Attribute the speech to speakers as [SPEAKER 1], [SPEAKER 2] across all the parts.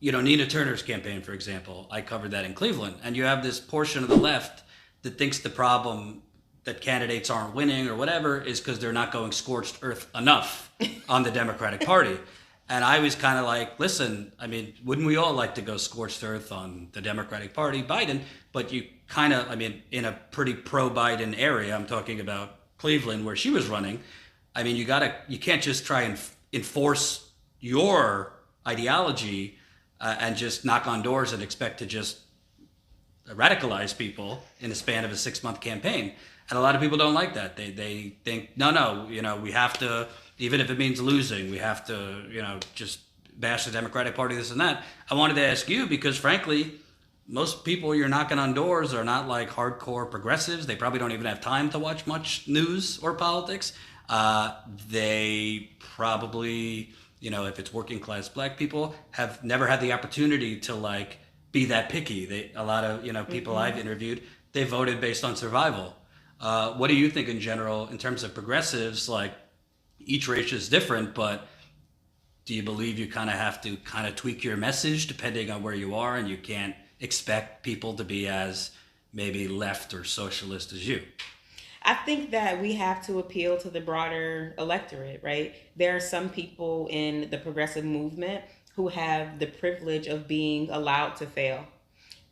[SPEAKER 1] Nina Turner's campaign, for example, I covered that in Cleveland. And you have this portion of the left that thinks the problem that candidates aren't winning or whatever is because they're not going scorched earth enough on the Democratic Party. And I was kind of like, listen, I mean, wouldn't we all like to go scorched earth on the Democratic Party, Biden? But you kind of, I mean, in a pretty pro Biden area, I'm talking about Cleveland where she was running. I mean, you can't just try and enforce your ideology and just knock on doors and expect to just radicalize people in the span of a 6-month campaign. And a lot of people don't like that. They think, no, we have to, even if it means losing, we have to, just bash the Democratic Party, this and that. I wanted to ask you because, frankly, most people you're knocking on doors are not like hardcore progressives. They probably don't even have time to watch much news or politics. They probably, if it's working class black people, have never had the opportunity to like be that picky. A lot of people I've interviewed, they voted based on survival. What do you think in general in terms of progressives? Like each race is different, but do you believe you kind of have to kind of tweak your message depending on where you are, and you can't expect people to be as maybe left or socialist as you?
[SPEAKER 2] I think that we have to appeal to the broader electorate, right? There are some people in the progressive movement who have the privilege of being allowed to fail,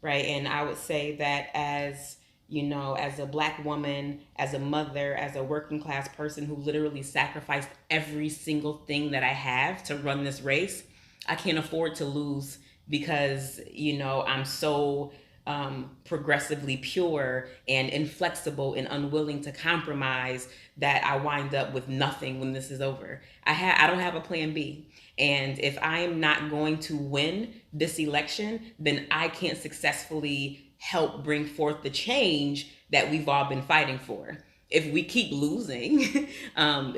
[SPEAKER 2] right? And I would say that as a black woman, as a mother, as a working class person who literally sacrificed every single thing that I have to run this race, I can't afford to lose because, I'm so progressively pure and inflexible and unwilling to compromise that I wind up with nothing when this is over. I don't have a plan B. And if I am not going to win this election, then I can't successfully help bring forth the change that we've all been fighting for. If we keep losing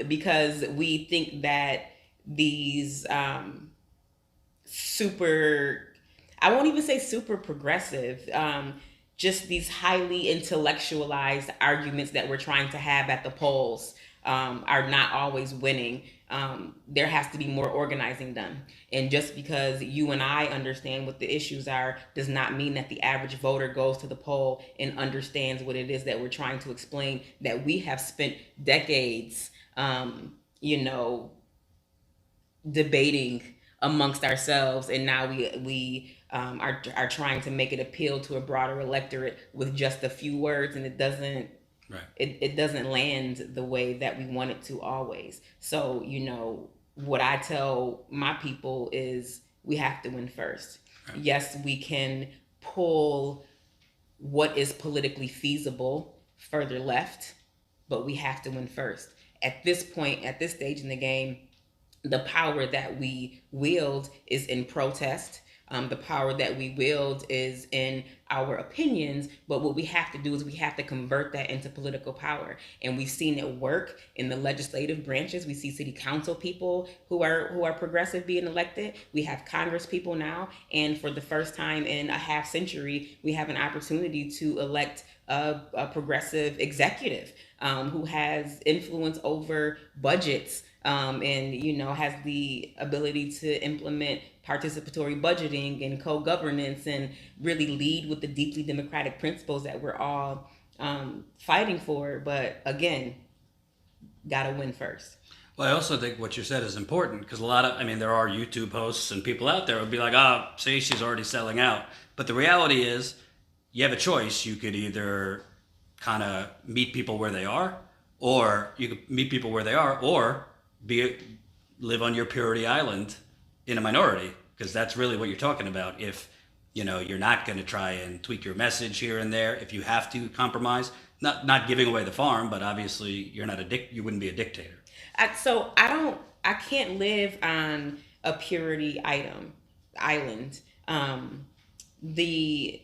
[SPEAKER 2] because we think that these super, I won't even say super progressive, just these highly intellectualized arguments that we're trying to have at the polls are not always winning. There has to be more organizing done. And just because you and I understand what the issues are does not mean that the average voter goes to the poll and understands what it is that we're trying to explain, that we have spent decades, debating amongst ourselves, and now we are trying to make it appeal to a broader electorate with just a few words, and it doesn't
[SPEAKER 1] Right.
[SPEAKER 2] it doesn't land the way that we want it to always. So, what I tell my people is we have to win first. Right. Yes, we can pull what is politically feasible further left, but we have to win first. At this point, at this stage in the game, the power that we wield is in protest. The power that we wield is in our opinions, but what we have to do is we have to convert that into political power. And we've seen it work in the legislative branches. We see city council people who are progressive being elected. We have Congress people now, and for the first time in a half century, we have an opportunity to elect a progressive executive who has influence over budgets, and has the ability to implement participatory budgeting and co-governance and really lead with the deeply democratic principles that we're all fighting for. But again, gotta win first.
[SPEAKER 1] Well, I also think what you said is important because there are YouTube hosts and people out there who would be like, oh, see, she's already selling out. But the reality is you have a choice. You could either kind of meet people where they are, or you could meet people where they are, or live on your purity island in a minority, because that's really what you're talking about. If you're not going to try and tweak your message here and there, if you have to compromise, not giving away the farm, but obviously you wouldn't be a dictator.
[SPEAKER 2] I can't live on a purity island. The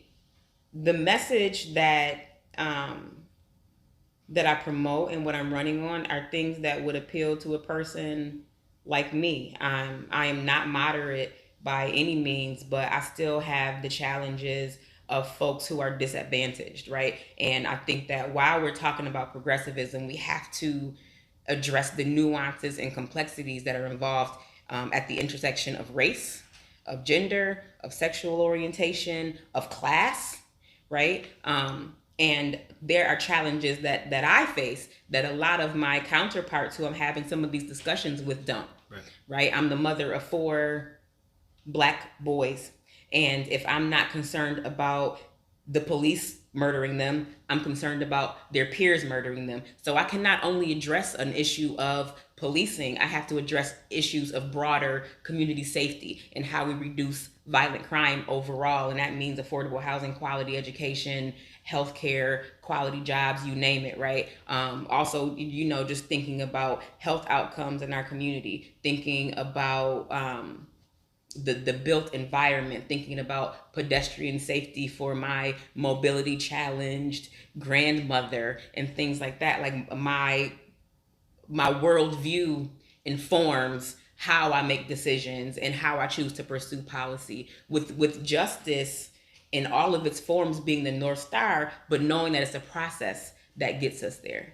[SPEAKER 2] message that I promote and what I'm running on are things that would appeal to a person like me. I am not moderate by any means, but I still have the challenges of folks who are disadvantaged, right? And I think that while we're talking about progressivism, we have to address the nuances and complexities that are involved at the intersection of race, of gender, of sexual orientation, of class, right? And there are challenges that I face that a lot of my counterparts who I'm having some of these discussions with don't, right? I'm the mother of 4 Black boys. And if I'm not concerned about the police murdering them, I'm concerned about their peers murdering them. So I can not only address an issue of policing, I have to address issues of broader community safety and how we reduce violent crime overall. And that means affordable housing, quality education, healthcare, quality jobs, you name it, right? Also, just thinking about health outcomes in our community, thinking about the built environment, thinking about pedestrian safety for my mobility challenged grandmother and things like that. Like my worldview informs how I make decisions and how I choose to pursue policy, with justice in all of its forms being the North Star, but knowing that it's a process that gets us there.